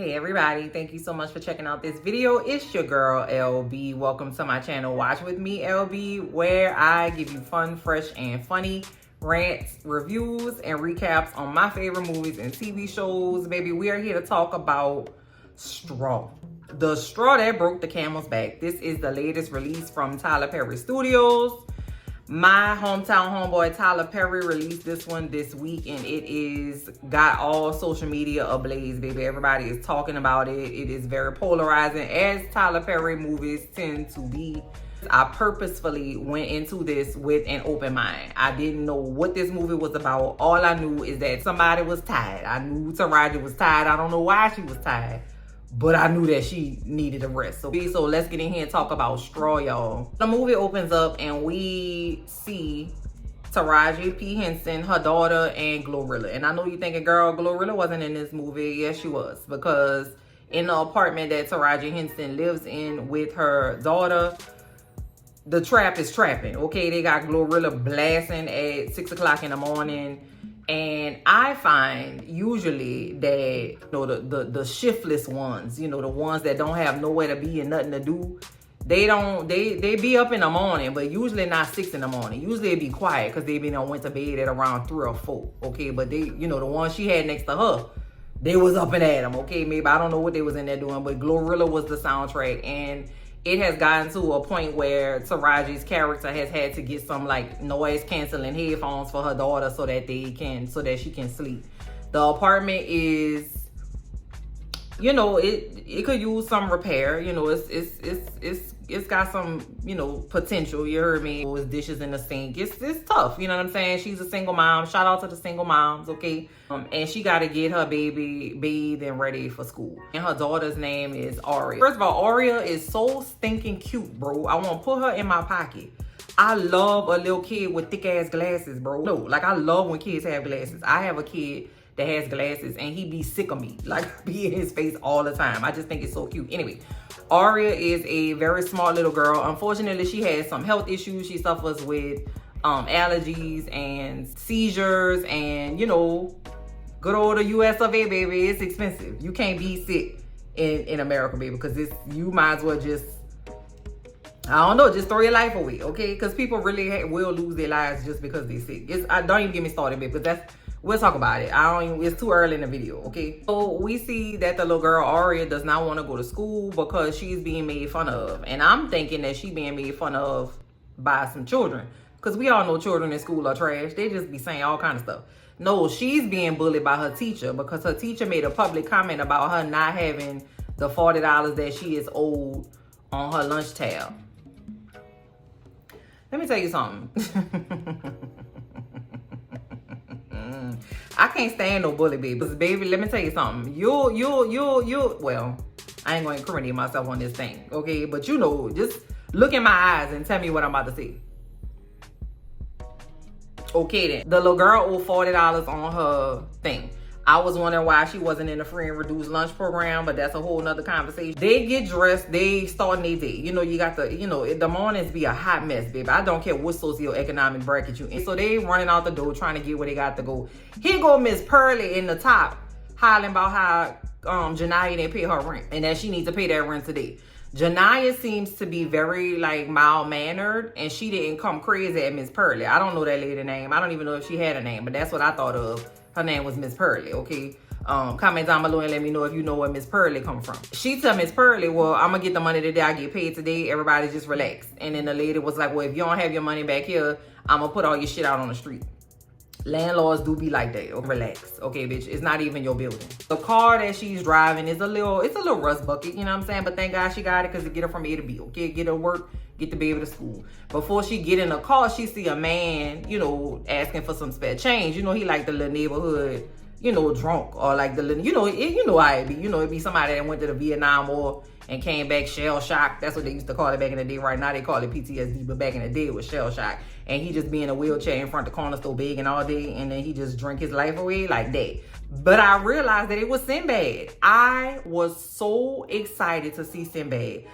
Hey everybody, thank you so much for checking out this video. It's your girl LB. Welcome to my channel Watch With Me LB, where I give you fun, fresh, and funny rants, reviews, and recaps on my favorite movies and TV shows. Baby, we are here to talk about Straw. The straw that broke the camel's back. This is the latest release from Tyler Perry Studios. My hometown homeboy Tyler Perry released this one this week, and it is got all social media ablaze, baby. Everybody is talking about it. It is very polarizing, as Tyler Perry movies tend to be. I purposefully went into this with an open mind. I didn't know what this movie was about. All I knew is that somebody was tired. I knew Taraji was tired. I don't know why she was tired, but I knew that she needed a rest. So let's get in here and talk about Straw, y'all. The movie opens up and we see Taraji P. Henson, her daughter, and Glorilla. And I know you're thinking, girl, Glorilla wasn't in this movie. Yes, she was. Because in the apartment that Taraji Henson lives in with her daughter, the trap is trapping, okay? They got Glorilla blasting at 6 o'clock in the morning. And I find usually that, you know, the shiftless ones, you know, the ones that don't have nowhere to be and nothing to do, they be up in the morning, but usually not 6 in the morning. Usually it be quiet because they went to bed at around 3 or 4, okay? But they, you know, the ones she had next to her, they was up and at them, okay? Maybe, I don't know what they was in there doing, but Glorilla was the soundtrack. And it has gotten to a point where Taraji's character has had to get some like noise canceling headphones for her daughter so that she can sleep. The apartment is, you know, it could use some repair. You know, it's got some, you know, potential. You heard me? It's dishes in the sink. It's tough. You know what I'm saying? She's a single mom. Shout out to the single moms, okay? And she got to get her baby bathed and ready for school. And her daughter's name is Aria. First of all, Aria is so stinking cute, bro. I want to put her in my pocket. I love a little kid with thick ass glasses, bro. No, like I love when kids have glasses. I have a kid that has glasses and he be sick of me, like be in his face all the time. I just think it's so cute. Anyway, Aria is a very smart little girl. Unfortunately, she has some health issues. She suffers with allergies and seizures, and you know, good old US of A, baby, it's expensive. You can't be sick in America, baby, because you might as well just, I don't know, just throw your life away, okay? Because people really will lose their lives just because they're sick. Don't even get me started, baby, because we'll talk about it. It's too early in the video, okay? So we see that the little girl, Aria, does not want to go to school because she's being made fun of. And I'm thinking that she's being made fun of by some children. Because we all know children in school are trash. They just be saying all kind of stuff. No, she's being bullied by her teacher because her teacher made a public comment about her not having the $40 that she is owed on her lunch tab. Let me tell you something. I can't stand no bully, baby. Baby, let me tell you something. Well, I ain't gonna incriminate myself on this thing, okay? But you know, just look in my eyes and tell me what I'm about to say. Okay then. The little girl owed $40 on her thing. I was wondering why she wasn't in the free and reduced lunch program, but that's a whole nother conversation. They get dressed, they start their day. You know, you got the mornings be a hot mess, baby. I don't care what socioeconomic bracket you in. So they running out the door trying to get where they got to go. Here go Miss Pearly in the top, hollering about how Janiyah didn't pay her rent and that she needs to pay that rent today. Janiyah seems to be very like mild-mannered, and she didn't come crazy at Miss Pearly. I don't know that lady's name. I don't even know if she had a name, but that's what I thought of. Her name was Miss Pearly, okay? Comment down below and let me know if you know where Miss Pearly come from. She tell Miss Pearly, well, I'm gonna get the money today. I get paid today. Everybody just relax. And then the lady was like, well, if you don't have your money back here, I'm gonna put all your shit out on the street. Landlords do be like that. Relax, okay, bitch. It's not even your building. The car that she's driving is it's a little rust bucket, you know what I'm saying? But thank God she got it because to get her from A to B, okay? Get her work, get the baby to school. Before she get in the car, she see a man, you know, asking for some spare change. You know, he like the little neighborhood, you know, drunk, or like the little, you know how it be. You know, it be somebody that went to the Vietnam War and came back shell shocked. That's what they used to call it back in the day. Right now they call it PTSD, but back in the day it was shell shock. And he just be in a wheelchair in front of the corner store begging all day, and then he just drink his life away like that. But I realized that it was Sinbad. I was so excited to see Sinbad.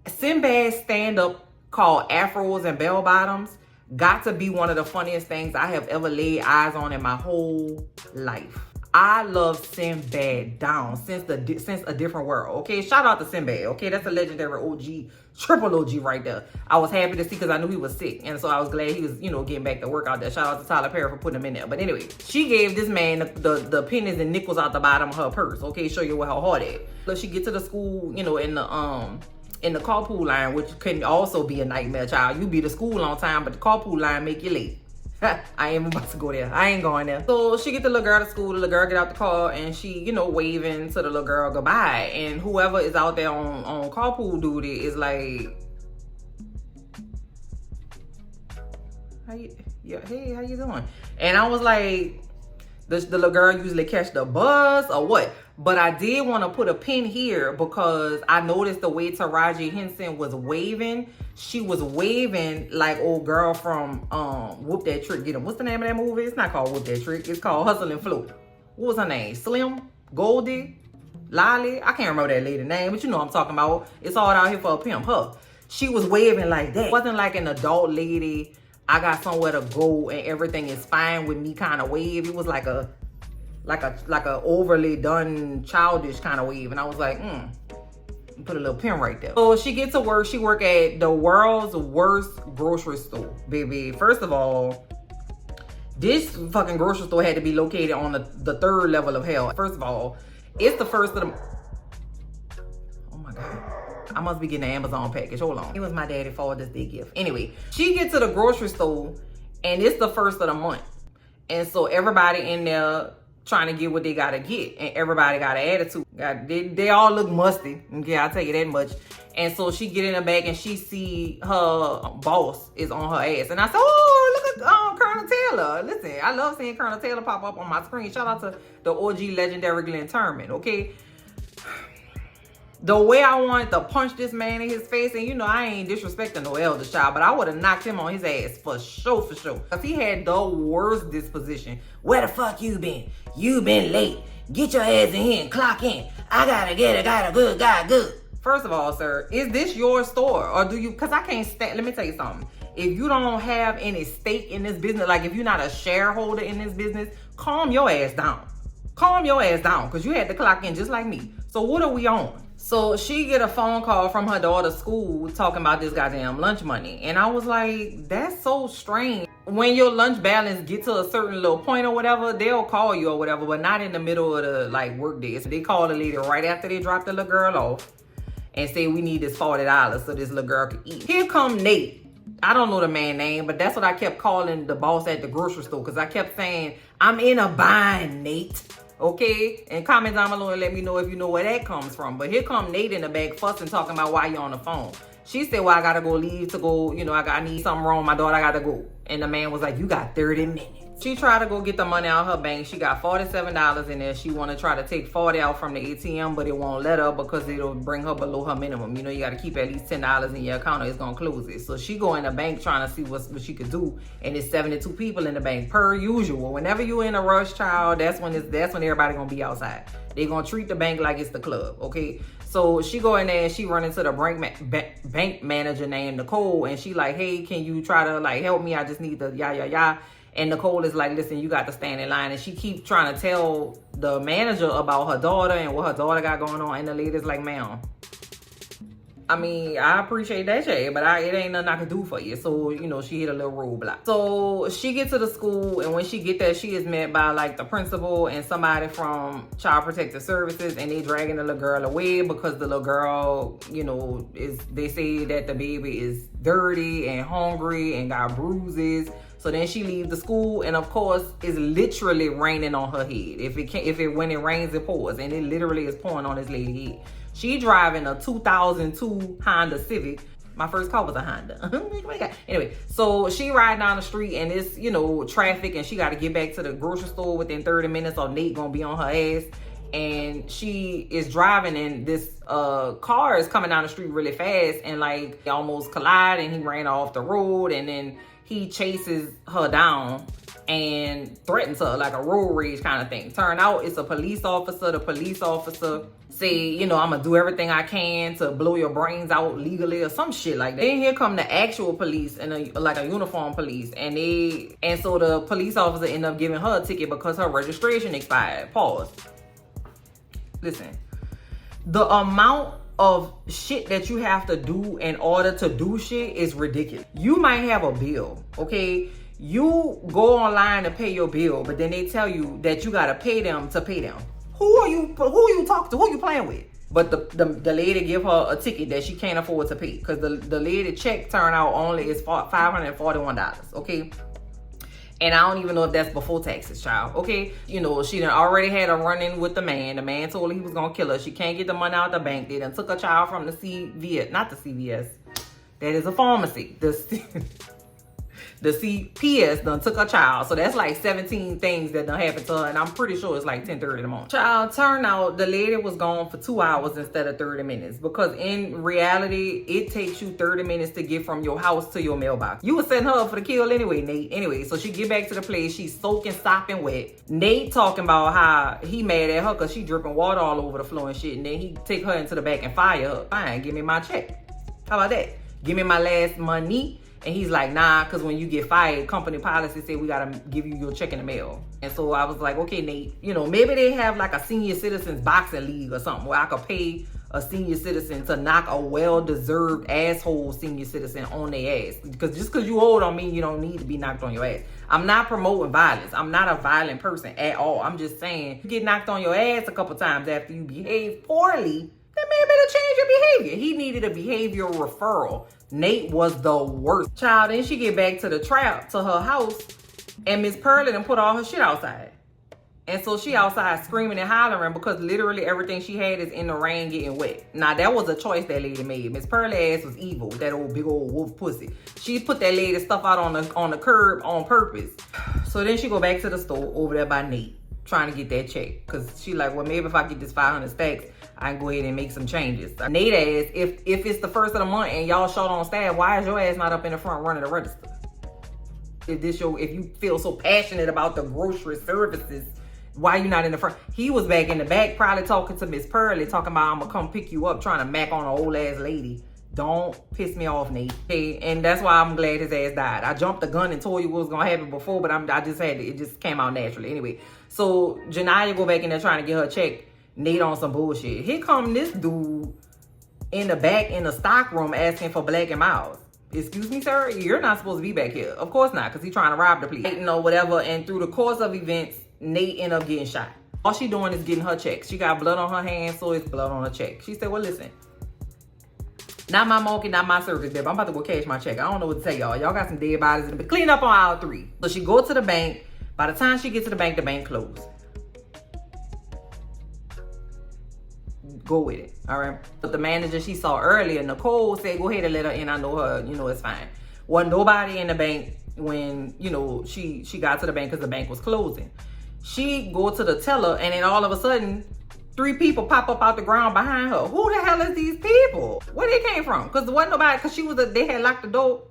Sinbad's stand-up called Afros and Bell Bottoms got to be one of the funniest things I have ever laid eyes on in my whole life. I love Sinbad down since A Different World. Okay, shout out to Sinbad. Okay, that's a legendary OG, triple OG right there. I was happy to see because I knew he was sick, and so I was glad he was, you know, getting back to work out there. Shout out to Tyler Perry for putting him in there. But anyway, she gave this man the pennies and nickels out the bottom of her purse. Okay, show you where her heart at. So she get to the school, you know, in the carpool line, which can also be a nightmare, child. You be to school on time, but the carpool line make you late. I ain't about to go there. I ain't going there. So she get the little girl to school. The little girl get out the car and she, you know, waving to the little girl goodbye. And whoever is out there on carpool duty is like, hey, how you doing? And I was like, the little girl usually catch the bus or what? But I did want to put a pin here because I noticed the way Taraji Henson was waving. She was waving like old girl from Whoop That Trick. Get 'em. What's the name of that movie? It's not called Whoop That Trick. It's called Hustle and Flow. What was her name? Slim? Goldie? Lolly? I can't remember that lady's name, but you know what I'm talking about. It's all out here for a pimp. Her. She was waving like that. It wasn't like an adult lady, I got somewhere to go and everything is fine with me kind of wave. It was like a overly done childish kind of wave. And I was like, put a little pin right there. So she gets to work. She work at the world's worst grocery store, baby. First of all, this fucking grocery store had to be located on the third level of hell. First of all, it's the first of the... Oh my God. I must be getting an Amazon package. Hold on. It was my daddy Father's Day gift. Anyway, she gets to the grocery store and it's the first of the month. And so everybody in there trying to get what they gotta get, and everybody got an attitude. They all look musty. Okay, I'll tell you that much. And so she get in the bag and she see her boss is on her ass. And I said, oh, look at Colonel Taylor. Listen, I love seeing Colonel Taylor pop up on my screen. Shout out to the OG legendary Glenn Turman, okay? The way I wanted to punch this man in his face, and you know I ain't disrespecting no elder child, but I would have knocked him on his ass for sure, for sure. Because he had the worst disposition. Where the fuck you been? You been late. Get your ass in here and clock in. I got a good guy, good. First of all, sir, is this your store? Or do you, because I can't stand, let me tell you something. If you don't have any stake in this business, like if you're not a shareholder in this business, calm your ass down. Calm your ass down, because you had to clock in just like me. So what are we on? So she get a phone call from her daughter's school talking about this goddamn lunch money. And I was like, that's so strange. When your lunch balance get to a certain little point or whatever, they'll call you or whatever, but not in the middle of the like work day. So they call the lady right after they drop the little girl off and say, we need this $40 so this little girl can eat. Here come Nate. I don't know the man's name, but that's what I kept calling the boss at the grocery store, because I kept saying, I'm in a bind, Nate. Okay, and comment down below and let me know if you know where that comes from. But here come Nate in the back fussing, talking about why you on the phone. She said, well, I gotta go leave to go, you know, I need something wrong with my daughter, I gotta go. And the man was like, you got 30 minutes. She tried to go get the money out of her bank. She got $47 in there. She want to try to take 40 out from the ATM, but it won't let her because it'll bring her below her minimum. You know, you got to keep at least $10 in your account or it's going to close it. So she go in the bank trying to see what she could do. And it's 72 people in the bank per usual. Whenever you're in a rush, child, that's when everybody going to be outside. They're going to treat the bank like it's the club, okay? So she go in there and she run into the bank manager named Nicole. And she like, hey, can you try to like help me? I just need the yah. And Nicole is like, listen, you got to stand in line. And she keeps trying to tell the manager about her daughter and what her daughter got going on. And the lady's like, ma'am, I mean, I appreciate that shit, but it ain't nothing I can do for you. So, you know, she hit a little roadblock. So she gets to the school, and when she get there, she is met by like the principal and somebody from Child Protective Services, and they dragging the little girl away because the little girl, you know, they say that the baby is dirty and hungry and got bruises. So then she leaves the school, and of course, it's literally raining on her head. When it rains, it pours, and it literally is pouring on this lady's head. She driving a 2002 Honda Civic. My first car was a Honda. Anyway, so she riding down the street, and it's, you know, traffic, and she got to get back to the grocery store within 30 minutes, or Nate gonna be on her ass. And she is driving, and this car is coming down the street really fast, and like they almost collide, and he ran off the road, and then he chases her down and threatens her like a road rage kind of thing. Turn out it's a police officer. The police officer say, you know, I'm gonna do everything I can to blow your brains out legally or some shit like that. Then here come the actual police and like a uniform police, and so the police officer ended up giving her a ticket because her registration expired. Pause. Listen, the amount of shit that you have to do in order to do shit is ridiculous. You might have a bill, okay? You go online to pay your bill, but then they tell you that you gotta pay them to pay them. Who are you talking to? Who are you playing with? But the lady give her a ticket that she can't afford to pay because the lady check turn out only is $541, okay? And I don't even know if that's before taxes, child, okay? You know, she done already had a run-in with the man. The man told her he was gonna kill her. She can't get the money out the bank. They done took her child from the CVS, not the CVS. That is a pharmacy. The CPS done took her child. So that's like 17 things that done happened to her. And I'm pretty sure it's like 10:30 in the morning. Child, turned out the lady was gone for 2 hours instead of 30 minutes. Because in reality, it takes you 30 minutes to get from your house to your mailbox. You was setting her up for the kill anyway, Nate. Anyway, so she get back to the place. She's soaking, sopping wet. Nate talking about how he mad at her because she dripping water all over the floor and shit. And then he take her into the back and fire her. Fine, give me my check. How about that? Give me my last money. And he's like, nah, because when you get fired, company policy say we got to give you your check in the mail. And so I was like, okay, Nate, you know, maybe they have like a senior citizens boxing league or something where I could pay a senior citizen to knock a well-deserved asshole senior citizen on their ass. Because just because you old don't mean you don't need to be knocked on your ass. I'm not promoting violence. I'm not a violent person at all. I'm just saying, you get knocked on your ass a couple times after you behave poorly, then maybe better change your behavior. He needed a behavioral referral. Nate was the worst. Child, then she get back to the trap, to her house, and Miss Pearlie done put all her shit outside. And so she outside screaming and hollering because literally everything she had is in the rain getting wet. Now, that was a choice that lady made. Miss Pearlie ass was evil, that old big old wolf pussy. She put that lady's stuff out on the curb on purpose. So then she go back to the store over there by Nate, trying to get that check. Because she like, well, maybe if I get this 500 stacks, I can go ahead and make some changes. Nate asked, if it's the first of the month and y'all short on staff, why is your ass not up in the front running the register? If you feel so passionate about the grocery services, why you not in the front? He was back in the back, probably talking to Miss Pearlie, talking about I'm gonna come pick you up, trying to mac on an old ass lady. Don't piss me off, Nate. Okay, and that's why I'm glad his ass died. I jumped the gun and told you what was gonna happen before, but I just had it just came out naturally. Anyway, so Janiyah go back in there trying to get her check. Nate on some bullshit. Here come this dude in the back in the stock room asking for Black and Miles. Excuse me, sir? You're not supposed to be back here. Of course not, because he's trying to rob the place. You know, whatever. And through the course of events, Nate ended up getting shot. All she doing is getting her checks. She got blood on her hands, so it's blood on her check. She said, well, listen. Not my monkey, not my circus, babe. I'm about to go cash my check. I don't know what to tell y'all. Y'all got some dead bodies in the clean up on aisle 3. So she go to the bank. By the time she gets to the bank closed. Go with it, all right? But the manager she saw earlier, Nicole, said, go ahead and let her in. I know her, you know, it's fine. Wasn't nobody in the bank when, you know, she got to the bank because the bank was closing. She go to the teller, and then all of a sudden, 3 people pop up out the ground behind her. Who the hell is these people? Where they came from? Because there wasn't nobody, because they had locked the door.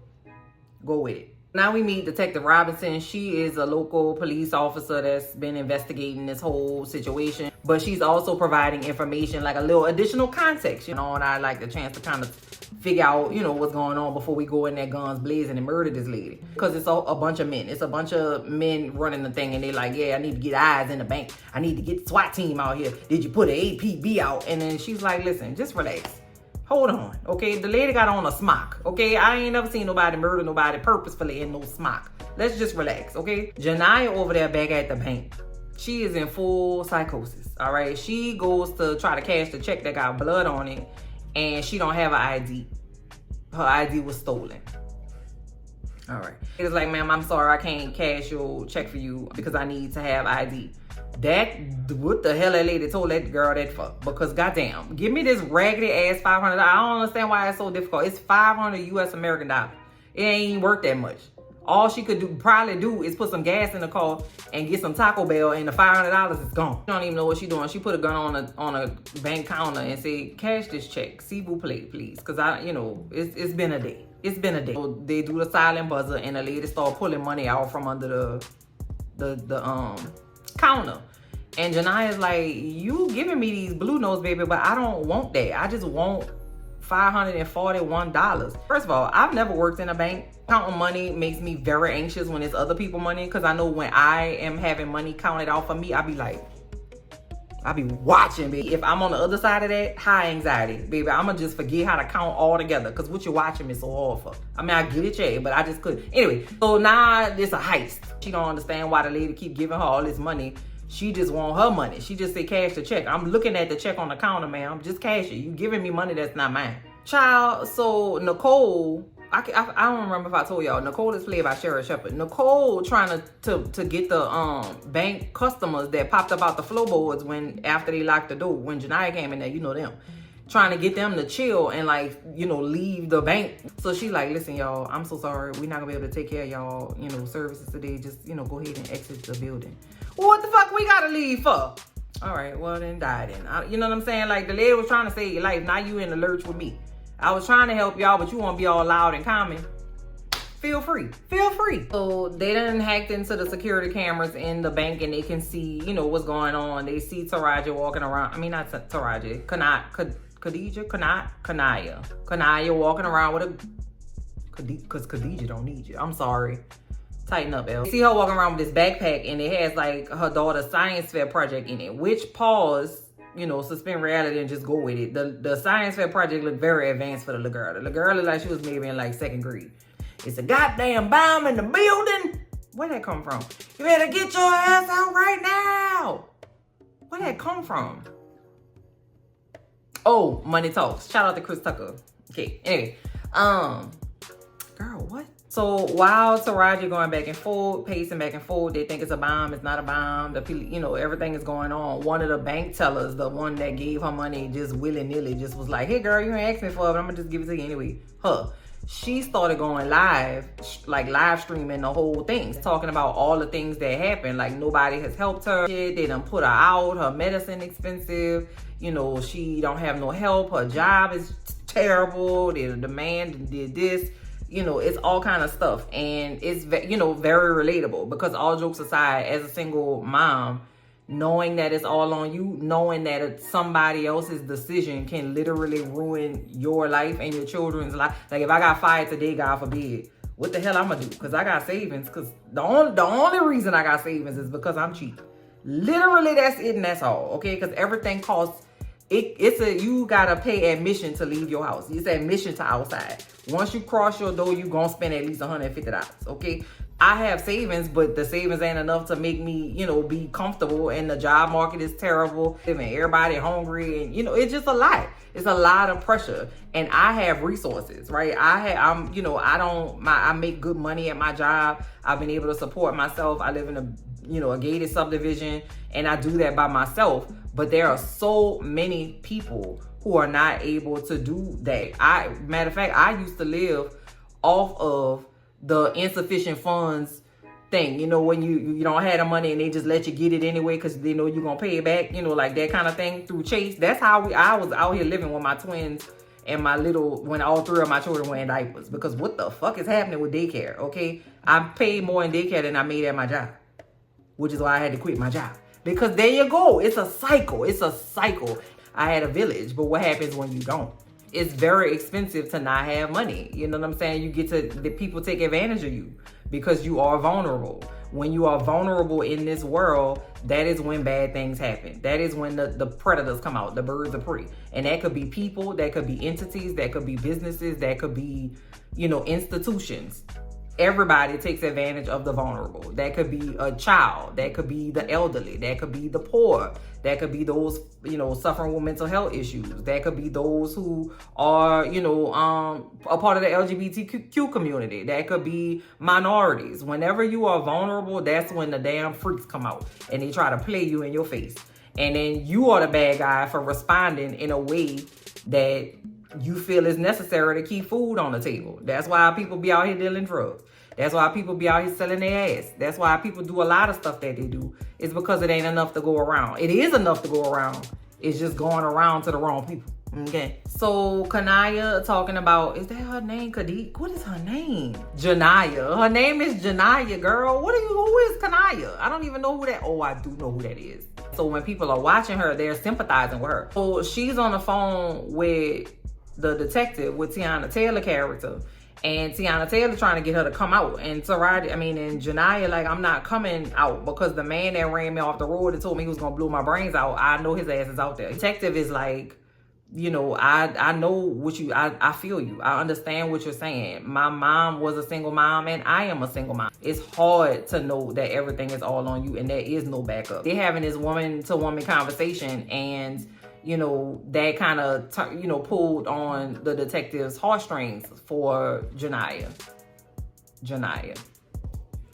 Go with it. Now we meet Detective Robinson. She is a local police officer that's been investigating this whole situation, but she's also providing information, like a little additional context, you know, and I like the chance to kind of figure out, you know, what's going on before we go in there guns blazing and murder this lady. Because it's a bunch of men. It's a bunch of men running the thing, and they're like, yeah, I need to get eyes in the bank. I need to get the SWAT team out here. Did you put an APB out? And then she's like, listen, just relax. Hold on, okay? The lady got on a smock, okay? I ain't never seen nobody murder nobody purposefully in no smock. Let's just relax, okay? Janiyah over there back at the bank. She is in full psychosis, all right? She goes to try to cash the check that got blood on it, and she don't have an ID. Her ID was stolen. All right. It's like, ma'am, I'm sorry, I can't cash your check for you because I need to have ID. What the hell that lady told that girl that fuck? Because goddamn, give me this raggedy ass $500. I don't understand why it's so difficult. It's 500 US American dollars. It ain't even worth that much. All she could probably do is put some gas in the car and get some Taco Bell, and the $500 is gone. She don't even know what she's doing. She put a gun on a bank counter and said, cash this check, s'il vous plaît, please. Because it's been a day. It's been a day. So they do the silent buzzer, and the lady start pulling money out from under the counter. And Jania's like, you giving me these blue notes, baby, but I don't want that. I just want $541. First of all, I've never worked in a bank. Counting money makes me very anxious when it's other people money, because I know when I am having money counted out for me, I be watching, baby. If I'm on the other side of that, high anxiety, baby, I'ma just forget how to count all together, because what you're watching is so hard for. I mean, I get it, yeah, but I just couldn't. Anyway, so now it's a heist. She don't understand why the lady keep giving her all this money. She just want her money. She just say cash the check. I'm looking at the check on the counter, ma'am. Just cash it. You giving me money that's not mine. Child, so Nicole, I don't remember if I told y'all, Nicole is played by Shara Shepherd. Nicole trying to get the bank customers that popped up out the floorboards after they locked the door. When Jania came in there, you know them. Trying to get them to chill and like, you know, leave the bank. So she like, listen, y'all, I'm so sorry. We're not gonna be able to take care of y'all, you know, services today. Just, you know, go ahead and exit the building. Well, what the fuck we gotta leave for? All right, well then die then. You know what I'm saying? Like, the lady was trying to save your life. Now you in the lurch with me. I was trying to help y'all, but you want to be all loud and common. Feel free. Feel free. So they done hacked into the security cameras in the bank, and they can see, you know, what's going on. They see Taraji walking around. I mean, not Taraji. Kanaya walking around with a... Because Khadijah don't need you. I'm sorry. Tighten up, Elle. You see her walking around with this backpack, and it has, like, her daughter's science fair project in it. Which, pause... you know, suspend reality and just go with it. The science fair project looked very advanced for the little girl. The little girl looked like she was maybe in like 2nd grade. It's a goddamn bomb in the building. Where'd that come from? You better get your ass out right now. Where'd that come from? Oh, Money Talks. Shout out to Chris Tucker. Okay, anyway. Girl, what? So while Taraji going back and forth, pacing back and forth, they think it's a bomb, it's not a bomb. The people, you know, everything is going on. One of the bank tellers, the one that gave her money just willy-nilly, just was like, hey girl, you ain't asked me for it, but I'm gonna just give it to you anyway. She started going live, like live streaming the whole thing, talking about all the things that happened. Like, nobody has helped her. They done put her out, her medicine expensive. You know, she don't have no help. Her job is terrible. The man did this. You know, it's all kind of stuff. And it's, you know, very relatable, because all jokes aside, as a single mom, knowing that it's all on you, knowing that it's somebody else's decision can literally ruin your life and your children's life. Like, if I got fired today, God forbid, what the hell I'm gonna do? Because I got savings. Because the only reason I got savings is because I'm cheap. Literally, that's it and that's all. Okay? Because everything costs. You gotta pay admission to leave your house. It's admission to outside. Once you cross your door, you gonna spend at least $150. Okay, I have savings, but the savings ain't enough to make me, you know, be comfortable. And the job market is terrible, and everybody hungry, and you know, it's just a lot. It's a lot of pressure, and I have resources, right? I make good money at my job. I've been able to support myself. I live in a gated subdivision, and I do that by myself. But there are so many people who are not able to do that. Matter of fact, I used to live off of the insufficient funds thing. You know, when you don't have the money and they just let you get it anyway because they know you're going to pay it back. You know, like that kind of thing through Chase. That's how I was out here living with my twins and when all 3 of my children were in diapers. Because what the fuck is happening with daycare, okay? I paid more in daycare than I made at my job, which is why I had to quit my job. Because there you go. It's a cycle. It's a cycle. I had a village, but what happens when you don't? It's very expensive to not have money. You know what I'm saying? The people take advantage of you because you are vulnerable. When you are vulnerable in this world, that is when bad things happen. That is when the predators come out, the birds of prey. And that could be people, that could be entities, that could be businesses, that could be, you know, institutions. Everybody takes advantage of the vulnerable. That could be a child. That could be the elderly. That could be the poor. That could be those, you know, suffering with mental health issues. That could be those who are, you know, a part of the LGBTQ community. That could be minorities. Whenever you are vulnerable, that's when the damn freaks come out and they try to play you in your face. And then you are the bad guy for responding in a way that you feel is necessary to keep food on the table. That's why people be out here dealing drugs. That's why people be out here selling their ass. That's why people do a lot of stuff that they do. It's because it ain't enough to go around. It is enough to go around. It's just going around to the wrong people. Okay, so Kanaya talking about, is that her name? Kadik? What is her name? Janaya. Her name is Janaya, girl. Who is Kanaya? I don't even know who that, oh, I do know who that is. So when people are watching her, they're sympathizing with her. So she's on the phone with the detective, with Tiana Taylor character. And Tiana Taylor trying to get her to come out. And and Janaya like, I'm not coming out because the man that ran me off the road and told me he was going to blow my brains out, I know his ass is out there. Detective is like, you know, I know what I feel you. I understand what you're saying. My mom was a single mom and I am a single mom. It's hard to know that everything is all on you and there is no backup. They're having this woman-to-woman conversation, and, you know, that kind of, pulled on the detective's heartstrings for Janaya.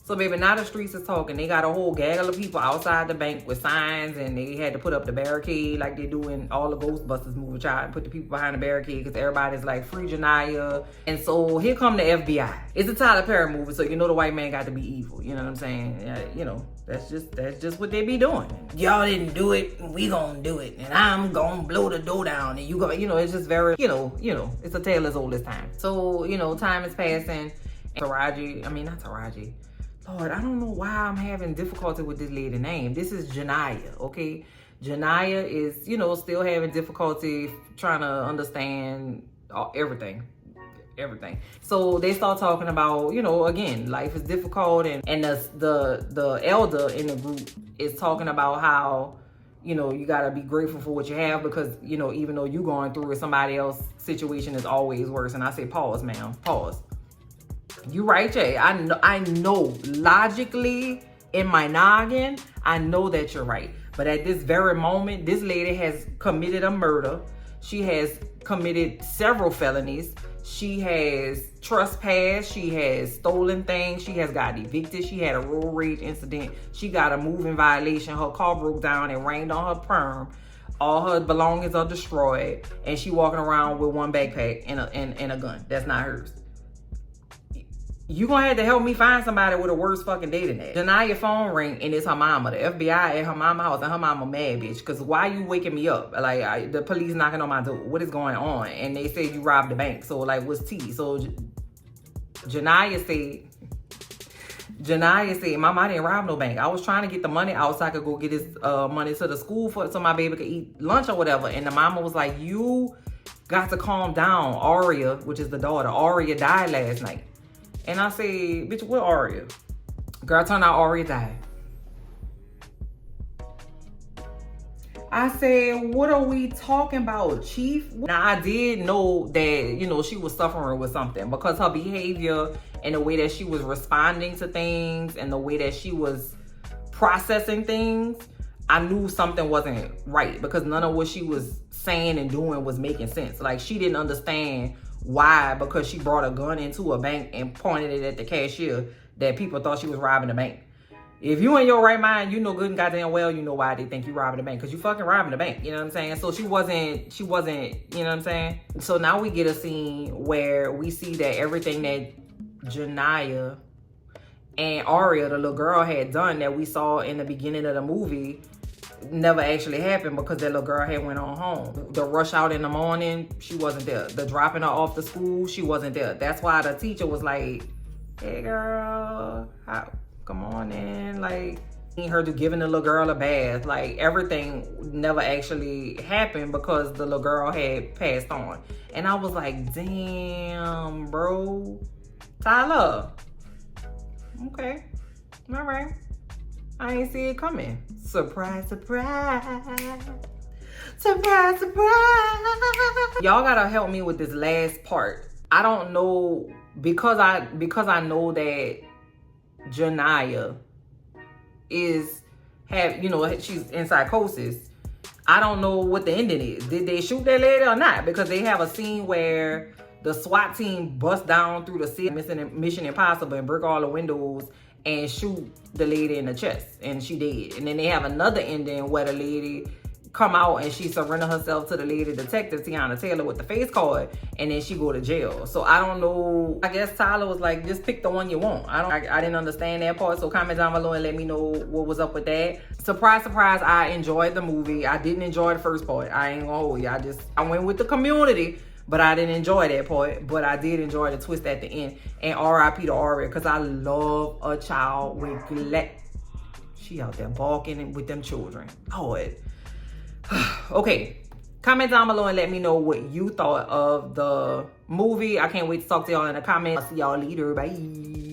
So, baby, now the streets is talking. They got a whole gaggle of people outside the bank with signs, and they had to put up the barricade like they do in all the Ghostbusters movies, try and put the people behind the barricade because everybody's like, free Janaya. And so here come the FBI. It's a Tyler Perry movie, so you know the white man got to be evil. You know what I'm saying? You know, that's just what they be doing. Y'all didn't do it, we gonna do it, and I'm gonna blow the door down, and you go, you know, it's just very, you know, it's a tale as old as time. So, you know, time is passing. Not Taraji. Lord, I don't know why I'm having difficulty with this lady name. This is Janaya, okay? Janaya is, you know, still having difficulty trying to understand everything. So they start talking about, you know, again, life is difficult, and the elder in the group is talking about how, you know, you gotta be grateful for what you have because, you know, even though you're going through it, somebody else's situation is always worse. And I say, pause, ma'am, pause. You right, Jay. I know logically in my noggin, I know that you're right. But at this very moment, this lady has committed a murder. She has committed several felonies. She has trespassed. She has stolen things. She has got evicted. She had a road rage incident. She got a moving violation. Her car broke down and rained on her perm. All her belongings are destroyed. And she walking around with one backpack and a gun. That's not hers. You gonna have to help me find somebody with a worse fucking day than that. Janaya phone ring and it's her mama. The FBI at her mama house and her mama mad, bitch. Cause why you waking me up? Like the police knocking on my door. What is going on? And they say you robbed the bank. So like, what's tea? So Janaya said, Mama, I didn't rob no bank. I was trying to get the money out so I could go get this money to the school so my baby could eat lunch or whatever. And the mama was like, you got to calm down. Aria, which is the daughter, Aria died last night. And I said, bitch, what Aria? Girl, turned out Aria died. I said, what are we talking about, Chief? Now, I did know that, you know, she was suffering with something because her behavior and the way that she was responding to things and the way that she was processing things, I knew something wasn't right because none of what she was saying and doing was making sense. Like, she didn't understand why, because she brought a gun into a bank and pointed it at the cashier, that people thought she was robbing the bank. If you in your right mind, you know good and goddamn well you know why they think you robbing the bank, because you fucking robbing the bank, you know what I'm saying? So she wasn't, you know what I'm saying? So now we get a scene where we see that everything that Janaya and Aria, the little girl, had done that we saw in the beginning of the movie never actually happened because that little girl had went on home. The rush out in the morning, she wasn't there. The dropping her off to school, she wasn't there. That's why the teacher was like, hey girl, come on in. Like, her to giving the little girl a bath. Like, everything never actually happened because the little girl had passed on. And I was like, damn, bro. Tyler. Okay. All right. I ain't see it coming. Surprise, surprise. Surprise, surprise. Y'all gotta help me with this last part. I don't know, because I know that Janaya she's in psychosis. I don't know what the ending is. Did they shoot that lady or not? Because they have a scene where the SWAT team bust down through the city, Mission Impossible, and break all the windows and shoot the lady in the chest, and she dead. And then they have another ending where the lady come out and she surrender herself to the lady detective, Tiana Taylor, with the face card, and then she go to jail. So I don't know. I guess Tyler was like, just pick the one you want. I didn't understand that part, so comment down below and let me know what was up with that. surprise, surprise, I enjoyed the movie. I didn't enjoy the first part. I ain't gonna hold you. I went with the community, but I didn't enjoy that part. But I did enjoy the twist at the end. And R.I.P. to Aria, because I love a child with she out there balking with them children. Lord. Okay. Comment down below and let me know what you thought of the movie. I can't wait to talk to y'all in the comments. I'll see y'all later. Bye.